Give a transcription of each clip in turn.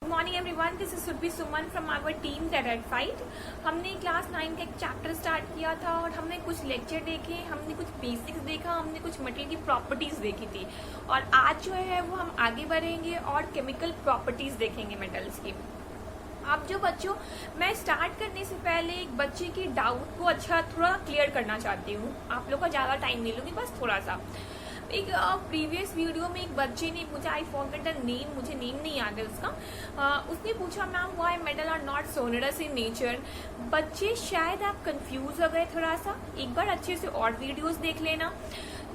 Good morning everyone, this is Surabhi Suman from our team that fight. हमने class 9 का एक chapter start किया था और हमने कुछ लेक्चर देखे, हमने कुछ बेसिक्स देखा, हमने कुछ मटेरियल की प्रॉपर्टीज देखी थी। और आज जो है वो हम आगे बढ़ेंगे और केमिकल प्रॉपर्टीज देखेंगे मेटल्स की। अब जो बच्चों, मैं स्टार्ट करने से पहले एक बच्चे की डाउट को थोड़ा क्लियर करना चाहती हूँ। आप लोग का ज़्यादा टाइम नहीं लूँगी, बस थोड़ा सा। एक प्रीवियस वीडियो में एक बच्चे ने पूछा, आई फॉरगेट द नेम, मुझे नेम नहीं याद है उसका। उसने पूछा, ma'am why metal are not sonorous in nature. बच्चे शायद आप कंफ्यूज हो गए थोड़ा सा, एक बार अच्छे से और वीडियोस देख लेना।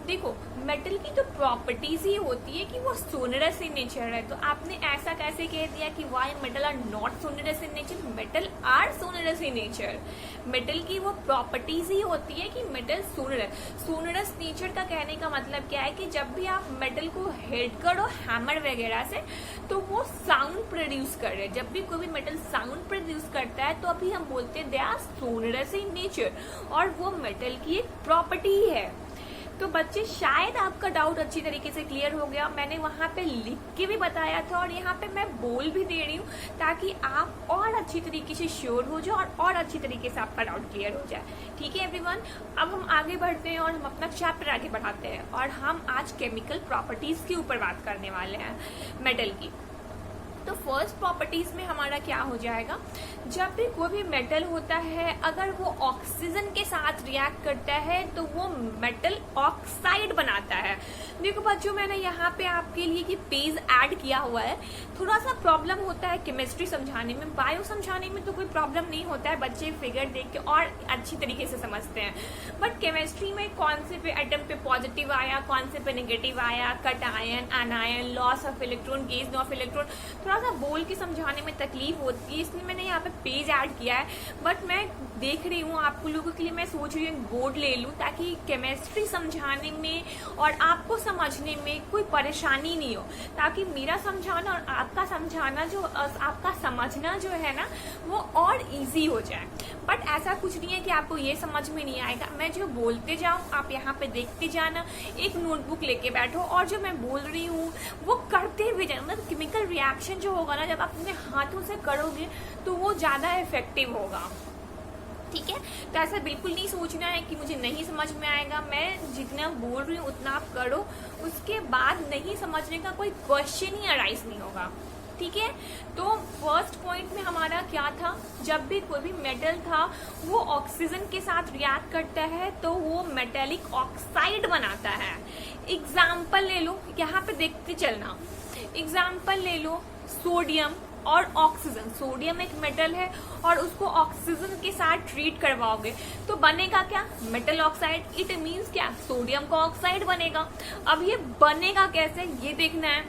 देखो, मेटल की तो प्रॉपर्टीज ही होती है कि वो सोनरस इन नेचर है। तो आपने ऐसा कैसे कह दिया कि why metal are not sonorous in nature? Metal are sonorous in nature. Metal की वो प्रॉपर्टीज ही होती है कि मेटल सोनरस नेचर का कहने का मतलब क्या है कि जब भी आप मेटल को हिट करो हैमर वगैरह से तो वो साउंड प्रोड्यूस कर रहे हैं। जब भी कोई भी मेटल साउंड प्रोड्यूस करता है तो अभी हम बोलते हैं they are sonorous in nature, और वो मेटल की एक प्रॉपर्टी ही है। तो बच्चे, शायद आपका डाउट अच्छी तरीके से क्लियर हो गया। मैंने वहां पे लिख के भी बताया था और यहाँ पे मैं बोल भी दे रही हूँ ताकि आप और अच्छी तरीके से श्योर हो जाओ और अच्छी तरीके से आपका डाउट क्लियर हो जाए। ठीक है एवरीवन, अब हम आगे बढ़ते हैं और हम अपना चैप्टर आगे बढ़ाते हैं। और हम आज केमिकल प्रॉपर्टीज के ऊपर बात करने वाले हैं मेटल की। तो फर्स्ट प्रॉपर्टीज में हमारा क्या हो जाएगा, जब भी कोई भी मेटल होता है अगर वो ऑक्सीजन के साथ रिएक्ट करता है तो वो मेटल ऑक्साइड बनाता है। देखो बच्चों, मैंने यहाँ पे आपके लिए कि पेज ऐड किया हुआ है। थोड़ा सा प्रॉब्लम होता है केमिस्ट्री समझाने में, बायो समझाने में तो कोई प्रॉब्लम नहीं होता है, बच्चे फिगर देख के और अच्छी तरीके से समझते हैं। बट केमिस्ट्री में कौन से पे एटम पे पॉजिटिव आया, कौन से पे नेगेटिव आया, cut ion, anion, loss of electron, gain of electron, थोड़ा सा बोल के समझाने में तकलीफ होती है, इसलिए मैंने यहाँ पे पेज ऐड किया है। बट मैं देख रही हूँ आप लोगों के लिए, मैं सोच रही हूँ बोर्ड ले लूँ ताकि केमिस्ट्री समझाने में और आपको समझने में कोई परेशानी नहीं हो, ताकि मेरा समझाना और आपका समझाना आपका समझना जो है ना वो और इजी हो जाए। बट ऐसा कुछ नहीं है कि आपको ये समझ में नहीं आएगा। मैं जो बोलते जाऊँ आप यहाँ पे देखते जाना, एक नोटबुक लेके बैठो और जो मैं बोल रही हूँ वो करते हुए जाना। मतलब केमिकल रिएक्शन जो होगा ना, जब आप अपने हाथों से करोगे तो वो ज्यादा इफेक्टिव होगा। ठीक है, तो ऐसा बिल्कुल नहीं सोचना है कि मुझे नहीं समझ में आएगा। मैं जितना बोल रही हूँ उतना आप करो, उसके बाद नहीं समझने का कोई क्वेश्चन ही अराइज नहीं होगा। ठीक है, तो फर्स्ट पॉइंट में हमारा क्या था, जब भी कोई भी मेटल था वो ऑक्सीजन के साथ रिएक्ट करता है तो वो मेटेलिक ऑक्साइड बनाता है। एग्जाम्पल ले लो, यहाँ पे देखते चलना। एग्जाम्पल ले लो, सोडियम और ऑक्सीजन। सोडियम एक मेटल है और उसको ऑक्सीजन के साथ ट्रीट करवाओगे तो बनेगा क्या, मेटल ऑक्साइड। इट मींस क्या, सोडियम का ऑक्साइड बनेगा। अब ये बनेगा कैसे ये देखना है।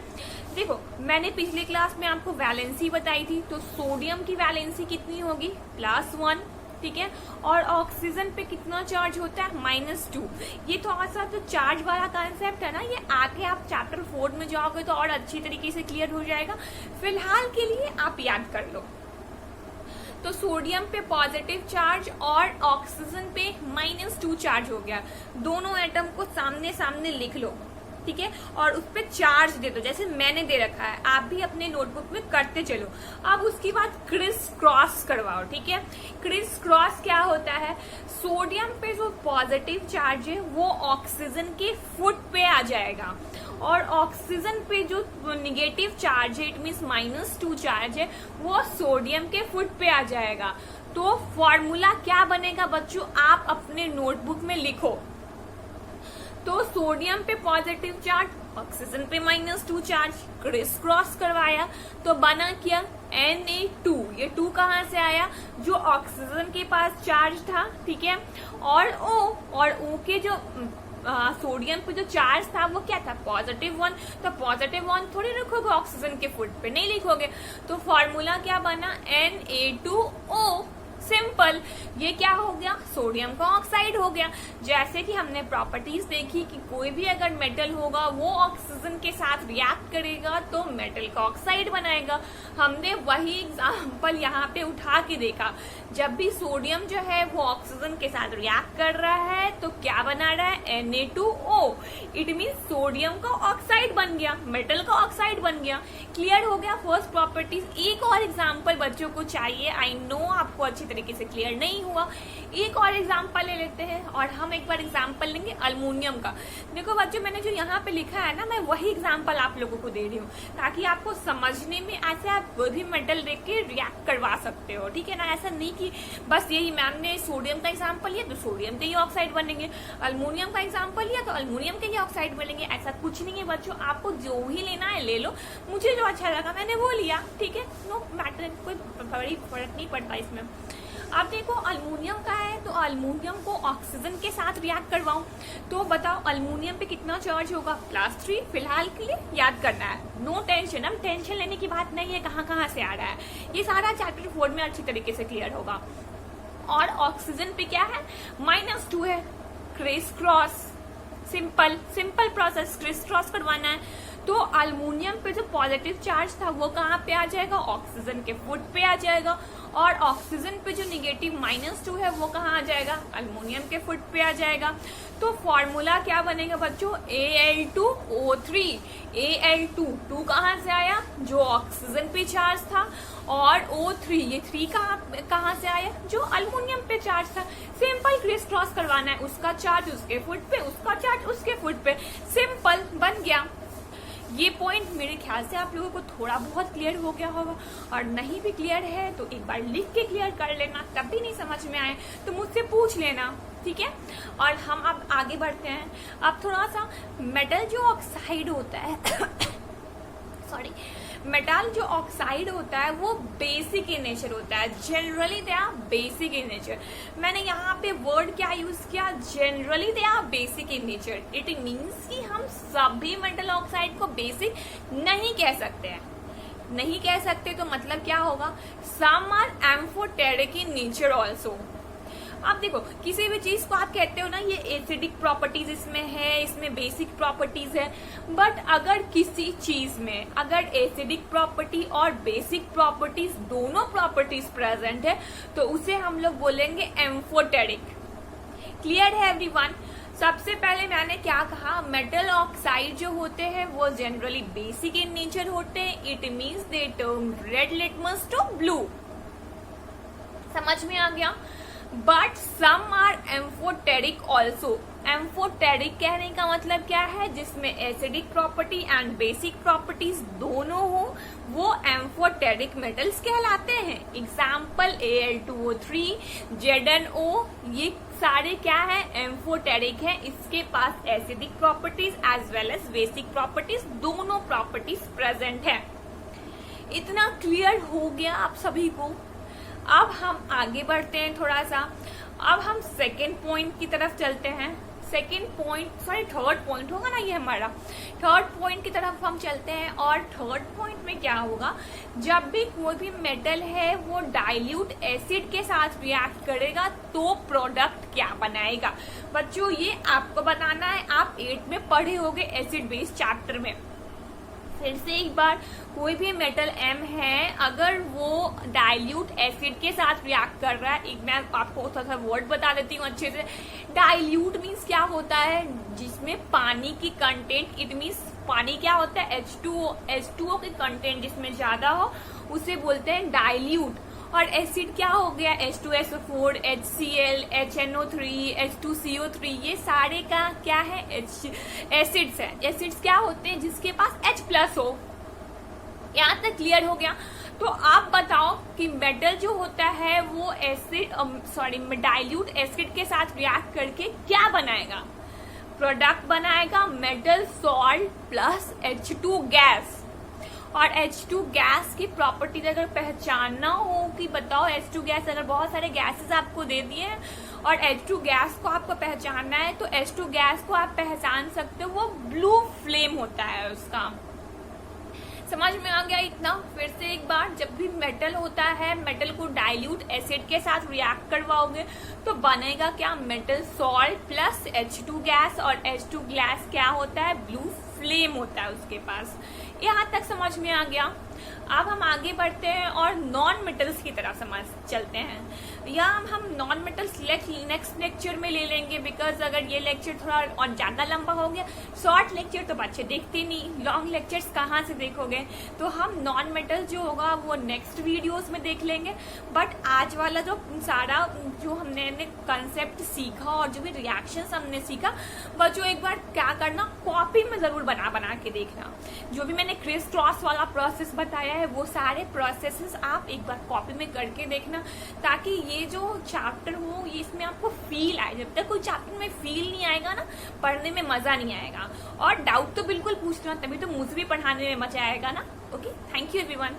देखो, मैंने पिछली क्लास में आपको वैलेंसी बताई थी, तो सोडियम की वैलेंसी कितनी होगी, +1। ठीक है, और ऑक्सीजन पे कितना चार्ज होता है, -2। ये थोड़ा सा जो चार्ज वाला कॉन्सेप्ट है ना, ये आगे आप चैप्टर 4 में जाओगे तो और अच्छी तरीके से क्लियर हो जाएगा। फिलहाल के लिए आप याद कर लो। तो सोडियम पे पॉजिटिव चार्ज और ऑक्सीजन पे -2 चार्ज हो गया। दोनों एटम को सामने सामने लिख लो, ठीक है, और उस पर चार्ज दे दो जैसे मैंने दे रखा है। आप भी अपने नोटबुक में करते चलो। अब उसके बाद क्रिस क्रॉस करवाओ। ठीक है, क्रिस क्रॉस क्या होता है, सोडियम पे जो पॉजिटिव चार्ज है वो ऑक्सीजन के फुट पे आ जाएगा और ऑक्सीजन पे जो निगेटिव चार्ज है, इट मीन्स -2 चार्ज है, वो सोडियम के फुट पे आ जाएगा। तो फॉर्मूला क्या बनेगा बच्चों, आप अपने नोटबुक में लिखो। तो सोडियम पे पॉजिटिव चार्ज, ऑक्सीजन पे -2 चार्ज, क्रिस क्रॉस करवाया तो बना क्या, Na2। ये 2 कहाँ से आया, जो ऑक्सीजन के पास चार्ज था। ठीक है, और O के जो सोडियम पे जो चार्ज था वो क्या था, +1। तो +1 थोड़ी लिखोगे ऑक्सीजन के फुट पे, नहीं लिखोगे। तो फॉर्मूला क्या बना, Na2O। सिंपल। ये क्या हो गया, सोडियम का ऑक्साइड हो गया। जैसे कि हमने प्रॉपर्टीज देखी कि कोई भी अगर मेटल होगा वो ऑक्सीजन के साथ रिएक्ट करेगा तो मेटल का ऑक्साइड बनाएगा। हमने वही एग्जाम्पल यहाँ पे उठा के देखा, जब भी सोडियम जो है वो ऑक्सीजन के साथ रिएक्ट कर रहा है तो क्या बना रहा है, Na2O। इट मीन सोडियम का ऑक्साइड बन गया, मेटल का ऑक्साइड बन गया। क्लियर हो गया फर्स्ट प्रॉपर्टीज। एक और एग्जाम्पल बच्चों को चाहिए, आई नो आपको अच्छी तरीके से क्लियर नहीं हुआ। एक और एग्जाम्पल ले लेते हैं और हम एक बार एग्जाम्पल लेंगे अल्युमिनियम का। देखो बच्चों, मैंने जो यहाँ पे लिखा है ना, मैं वही एग्जाम्पल आप लोगों को दे रही हूँ ताकि आपको समझने में ऐसे आप कोई भी मेटल देख के रिएक्ट करवा सकते हो, ठीक है ना। ऐसा नहीं कि बस यही मैम ने सोडियम का एग्जाम्पल लिया तो सोडियम के ही ऑक्साइड बनेंगे, अल्युमिनियम का एग्जाम्पल लिया तो अल्युमिनियम के ही ऑक्साइड बनेंगे, ऐसा कुछ नहीं है बच्चों। आपको जो भी लेना है ले लो, मुझे जो अच्छा लगा मैंने वो लिया, ठीक है, नो मैटर, कोई बड़ी फर्क नहीं पड़ता इसमें। अब देखो अल्युमिनियम का है तो अल्युमिनियम को ऑक्सीजन के साथ रिएक्ट करवाऊं तो बताओ अल्युमिनियम पे कितना चार्ज होगा, +3। फिलहाल के लिए याद करना है, नो टेंशन। अब टेंशन लेने की बात नहीं है कहाँ से आ रहा है, ये सारा चैप्टर 4 में अच्छी तरीके से क्लियर होगा। और ऑक्सीजन पे क्या है, -2 है, criss cross, simple process, criss cross करवाना है। तो अल्युमिनियम पे जो पॉजिटिव चार्ज था वो कहाँ पे आ जाएगा, ऑक्सीजन के फुट पे आ जाएगा। और ऑक्सीजन पे जो निगेटिव -2 है वो कहाँ आ जाएगा, अल्युमिनियम के फुट पे आ जाएगा। तो फॉर्मूला क्या बनेगा बच्चों, Al2O3। Al2 कहाँ से आया, जो ऑक्सीजन पे चार्ज था, और O3 ये 3 कहाँ से आया, जो अल्युमिनियम पे चार्ज था। सिंपल क्रिस क्रॉस करवाना है, उसका चार्ज उसके फुट पे, उसका चार्ज उसके फुट पे, सिंपल बन गया। ये पॉइंट मेरे ख्याल से आप लोगों को थोड़ा बहुत क्लियर हो गया होगा, और नहीं भी क्लियर है तो एक बार लिख के क्लियर कर लेना, तब भी नहीं समझ में आए तो मुझसे पूछ लेना, ठीक है। और हम अब आगे बढ़ते हैं। अब थोड़ा सा मेटल जो ऑक्साइड होता है सॉरी, मेटल जो ऑक्साइड होता है वो बेसिक इन नेचर होता है, generally they are basic in nature. मैंने यहाँ पे वर्ड क्या यूज किया, generally they are basic in nature. It means कि हम सभी मेटल ऑक्साइड को बेसिक नहीं कह सकते हैं, नहीं कह सकते तो मतलब क्या होगा, some are amphoteric in nature also. आप देखो किसी भी चीज को आप कहते हो ना ये एसिडिक प्रॉपर्टीज इसमें है, इसमें बेसिक प्रॉपर्टीज है, बट अगर किसी चीज में अगर एसिडिक प्रॉपर्टी और बेसिक प्रॉपर्टीज दोनों प्रॉपर्टीज प्रेजेंट है तो उसे हम लोग बोलेंगे एम्फोटेरिक। क्लियर है एवरीवन। सबसे पहले मैंने क्या कहा, मेटल ऑक्साइड जो होते हैं वो जनरली बेसिक इन नेचर होते हैं। It means they turn red litmus to blue, समझ में आ गया। But some are amphoteric also. Amphoteric कहने का मतलब क्या है, जिसमें acidic property and basic properties दोनों हो वो एम्फोटेरिक मेटल्स कहलाते हैं। एग्जाम्पल Al2O3, ZnO, ये सारे क्या है, एम्फोटेरिक है। इसके पास acidic properties as well as basic properties दोनों प्रॉपर्टीज प्रेजेंट है। इतना क्लियर हो गया आप सभी को। अब हम आगे बढ़ते हैं थोड़ा सा, अब हम सेकेंड पॉइंट की तरफ चलते हैं। सेकेंड पॉइंट थर्ड पॉइंट होगा ना ये हमारा, थर्ड पॉइंट की तरफ हम चलते हैं। और थर्ड पॉइंट में क्या होगा, जब भी कोई भी मेटल है वो डाइल्यूट एसिड के साथ रिएक्ट करेगा तो प्रोडक्ट क्या बनाएगा। बच्चों ये आपको बताना है, आप 8 में पढ़े होंगे एसिड बेस चैप्टर में। फिर से एक बार, कोई भी मेटल M है अगर वो डाइल्यूट एसिड के साथ रिएक्ट कर रहा है, एक मैं आपको थोड़ा सा वर्ड बता देती हूँ अच्छे से। डाइल्यूट मीन्स क्या होता है, जिसमें पानी की कंटेंट, इट मीन्स पानी क्या होता है, H2O की कंटेंट जिसमें ज्यादा हो उसे बोलते हैं डाइल्यूट। और एसिड क्या हो गया, H2SO4, HCl, HNO3, H2CO3, ये सारे का क्या है, एसिड्स है। एसिड्स क्या होते हैं, जिसके पास H+ हो। यहाँ तक क्लियर हो गया। तो आप बताओ कि मेटल जो होता है वो एसिड डाइल्यूट एसिड के साथ रिएक्ट करके क्या बनाएगा, प्रोडक्ट बनाएगा metal salt plus H2 gas. और H2 गैस की प्रॉपर्टीज अगर पहचानना हो कि बताओ H2 गैस, अगर बहुत सारे गैसेस आपको दे दिए हैं और H2 गैस को आपको पहचानना है तो H2 गैस को आप पहचान सकते हो, वो ब्लू फ्लेम होता है उसका। समझ में आ गया इतना? फिर से एक बार, जब भी मेटल होता है, मेटल को डाइल्यूट एसिड के साथ रिएक्ट करवाओगे तो बनेगा क्या? Metal salt plus H2 gas, और H2 गैस क्या होता है? ब्लू फ्लेम होता है उसके पास। यहाँ तक समझ में आ गया? अब हम आगे बढ़ते हैं और नॉन मेटल्स की तरफ समझ चलते हैं। या हम नॉन मेटल्स नेक्स्ट लेक्चर में ले लेंगे, बिकॉज अगर ये लेक्चर थोड़ा और ज्यादा लंबा हो गया, शॉर्ट लेक्चर तो बच्चे देखते नहीं, लॉन्ग लेक्चर्स कहाँ से देखोगे, तो हम नॉन मेटल जो होगा वो नेक्स्ट वीडियोस में देख लेंगे। बट आज वाला जो सारा जो हमने कंसेप्ट सीखा और जो भी रिएक्शंस हमने सीखा, वह जो एक बार क्या करना, कॉपी में जरूर बना बना के देखना। जो भी मैंने क्रिस क्रॉस वाला प्रोसेस बताया है, वो सारे प्रोसेसेस आप एक बार कॉपी में करके देखना, ताकि ये जो चैप्टर हो ये इसमें आपको फील आए। जब तक कोई चैप्टर में फील नहीं आएगा ना, पढ़ने में मजा नहीं आएगा। और डाउट तो बिल्कुल पूछना, तभी तो मुझे भी पढ़ाने में मजा आएगा ना। Okay, thank you everyone.